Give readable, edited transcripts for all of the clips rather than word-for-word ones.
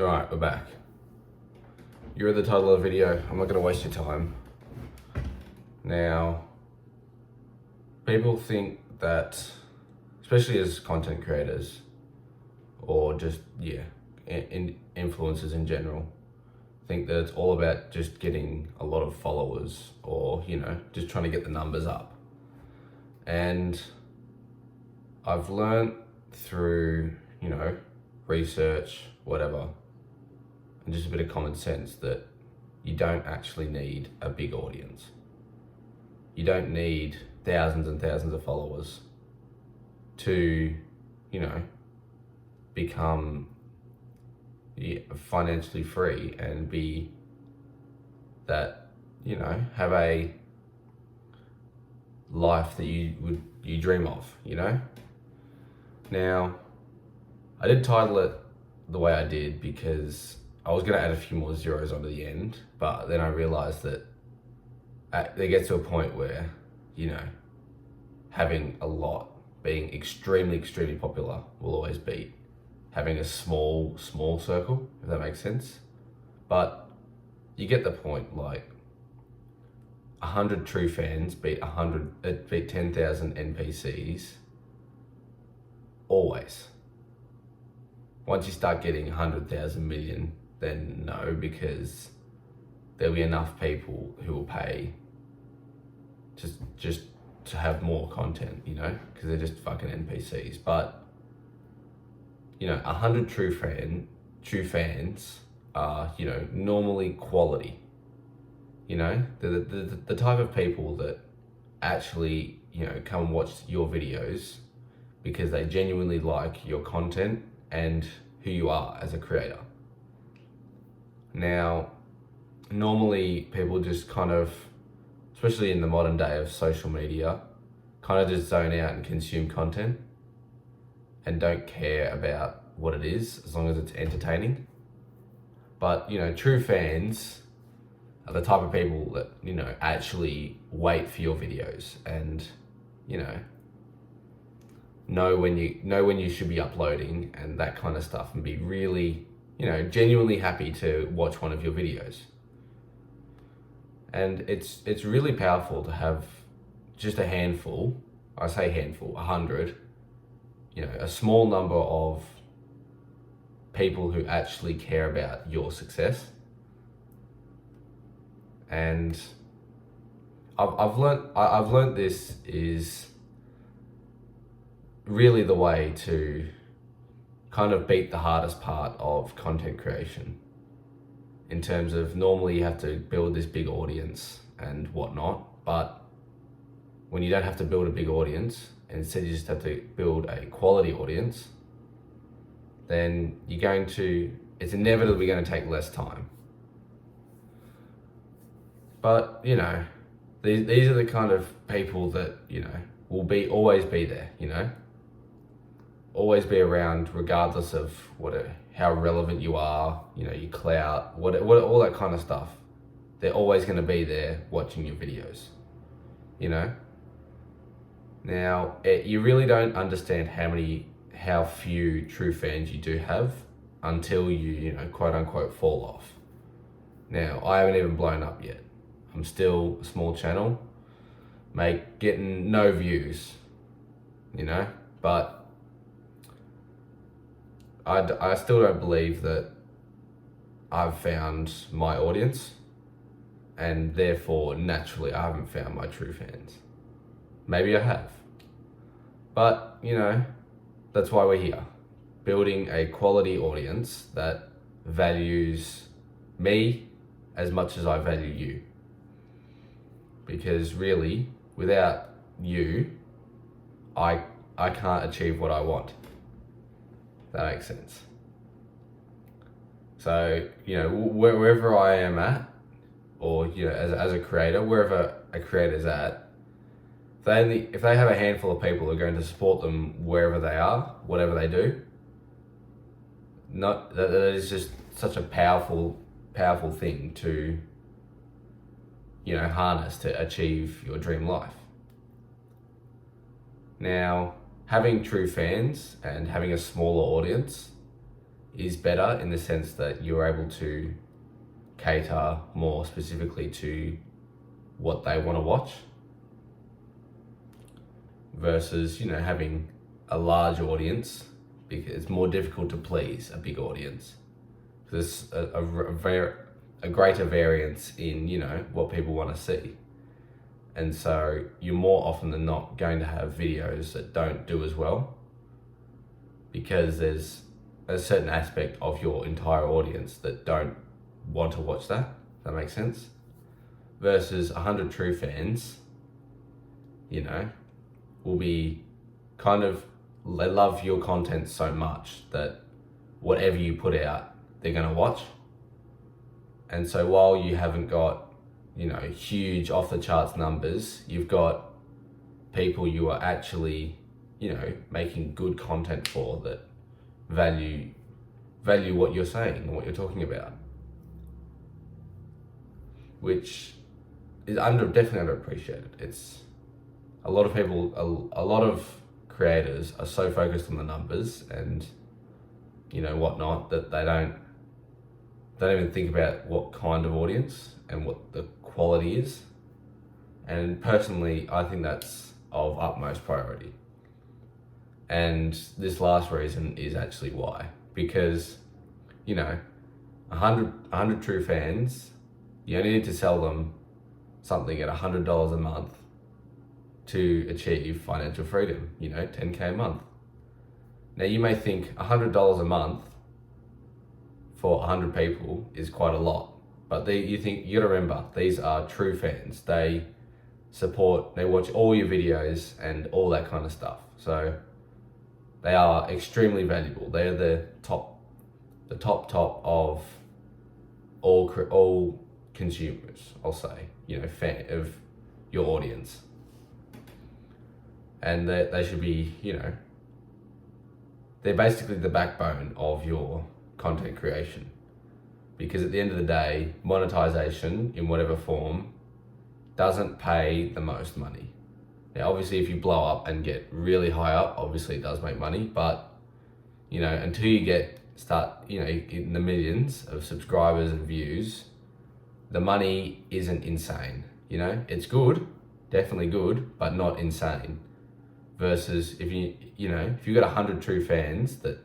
Alright, we're back. You read the title of the video. I'm not going to waste your time. Now, people think that, especially as content creators, or just, influencers in general, think that it's all about just getting a lot of followers or, just trying to get the numbers up. And I've learned through, research, whatever, and just a bit of common sense that you don't actually need a big audience. You don't need thousands and thousands of followers to, become financially free and be that, have a life that you dream of, Now, I did title it the way I did because I was going to add a few more zeros onto the end, but then I realized that there gets to a point where, having a lot, being extremely, extremely popular will always beat having a small circle, if that makes sense. But you get the point, like 100 true fans beat 10,000 NPCs, always. Once you start getting 100,000 million, then no, because there'll be enough people who will pay just to have more content, because they're just fucking NPCs. But 100 true fans are, normally quality. They're the type of people that actually, come and watch your videos because they genuinely like your content and who you are as a creator. Now, normally people just kind of, especially in the modern day of social media, kind of just zone out and consume content and don't care about what it is as long as it's entertaining. But, true fans are the type of people that, actually wait for your videos and, know when you should be uploading and that kind of stuff, and be really, genuinely happy to watch one of your videos. And it's really powerful to have just a handful, I say handful, 100, a small number of people who actually care about your success. And I've learned this is really the way to kind of beat the hardest part of content creation, in terms of normally you have to build this big audience and whatnot, but when you don't have to build a big audience, and instead you just have to build a quality audience, then it's inevitably going to take less time. But, these are the kind of people that, will always be there, always be around regardless of how relevant you are, your clout, what all that kind of stuff. They're always going to be there watching your videos, Now, you really don't understand how few true fans you do have until you, quote unquote, fall off. Now, I haven't even blown up yet. I'm still a small channel, getting no views, but I still don't believe that I've found my audience, and therefore, naturally, I haven't found my true fans. Maybe I have. But, that's why we're here. Building a quality audience that values me as much as I value you. Because really, without you, I can't achieve what I want. That makes sense. So, wherever I am at, or, as a creator, wherever a creator's at, if they have a handful of people who are going to support them wherever they are, whatever they do, that is just such a powerful thing to, harness to achieve your dream life. Now, having true fans and having a smaller audience is better in the sense that you're able to cater more specifically to what they want to watch versus, having a large audience, because it's more difficult to please a big audience. There's a greater variance in, what people want to see. And so you're more often than not going to have videos that don't do as well, because there's a certain aspect of your entire audience that don't want to watch that. Does that make sense? Versus 100 true fans, will be they love your content so much that whatever you put out, they're going to watch. And so while you haven't got, huge off the charts numbers, you've got people you are actually, making good content for that value what you're saying and what you're talking about, which is definitely underappreciated. It's a lot of people, a lot of creators are so focused on the numbers and whatnot that they don't even think about what kind of audience and what the quality is. And personally, I think that's of utmost priority. And this last reason is actually why. Because, 100 true fans, you only need to sell them something at $100 a month to achieve financial freedom, $10K a month. Now you may think $100 a month for 100 people is quite a lot, but you gotta remember, these are true fans. They watch all your videos and all that kind of stuff. So they are extremely valuable. They are the top of all consumers, I'll say, fan of your audience. And they should be, they're basically the backbone of your content creation. Because at the end of the day, monetization in whatever form doesn't pay the most money. Now, obviously, if you blow up and get really high up, obviously it does make money, but, until you start in the millions of subscribers and views, the money isn't insane, It's good, definitely good, but not insane. Versus if you've got 100 true fans that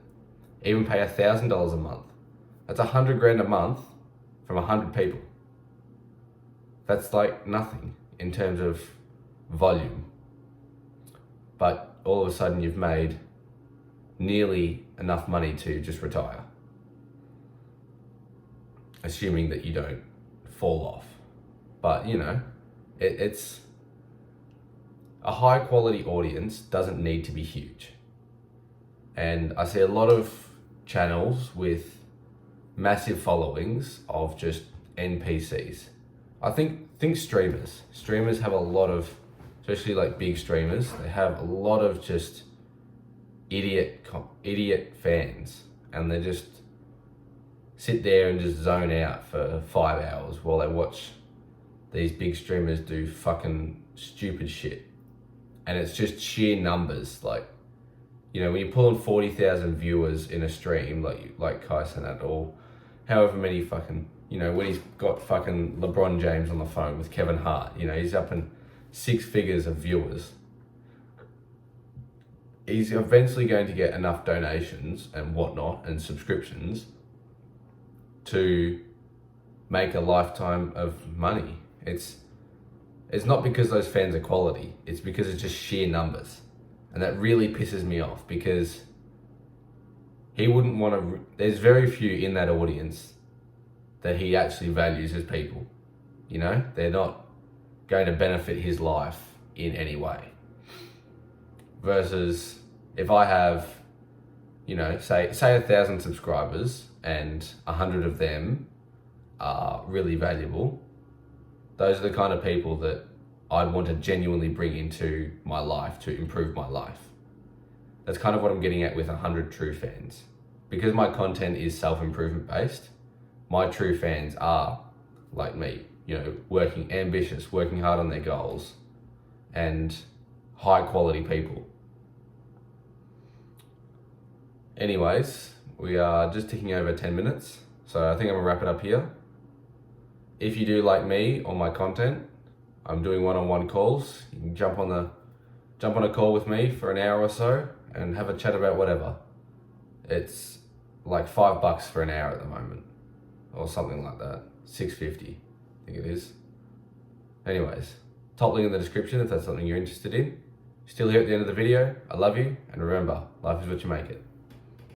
even pay $1,000 a month, that's $100,000 a month from 100 people. That's like nothing in terms of volume. But all of a sudden you've made nearly enough money to just retire, assuming that you don't fall off. But it's a high quality audience doesn't need to be huge. And I see a lot of channels with massive followings of just NPCs. I think streamers have a lot of, especially like big streamers, they have a lot of just idiot fans, and they just sit there and just zone out for 5 hours while they watch these big streamers do fucking stupid shit. And it's just sheer numbers, like, when you pull in 40,000 viewers in a stream, like Kai Cenat, or however many fucking, when he's got fucking LeBron James on the phone with Kevin Hart, he's up in 6 figures of viewers. He's eventually going to get enough donations and whatnot and subscriptions to make a lifetime of money. It's not because those fans are quality, it's because it's just sheer numbers. And that really pisses me off, because he wouldn't want to, there's very few in that audience that he actually values as people. They're not going to benefit his life in any way. Versus if I have, say 1,000 subscribers and 100 of them are really valuable, those are the kind of people that I'd want to genuinely bring into my life to improve my life. That's kind of what I'm getting at with 100 true fans. Because my content is self-improvement based, my true fans are like me, working ambitious, working hard on their goals, and high quality people. Anyways, We are just ticking over 10 minutes. So I think I'm gonna wrap it up here. If you do like me or my content, I'm doing one-on-one calls. You can jump on a call with me for an hour or so and have a chat about whatever. It's like $5 for an hour at the moment, or something like that. $6.50, I think it is. Anyways, top link in the description if that's something you're interested in. Still here at the end of the video. I love you, and remember, life is what you make it.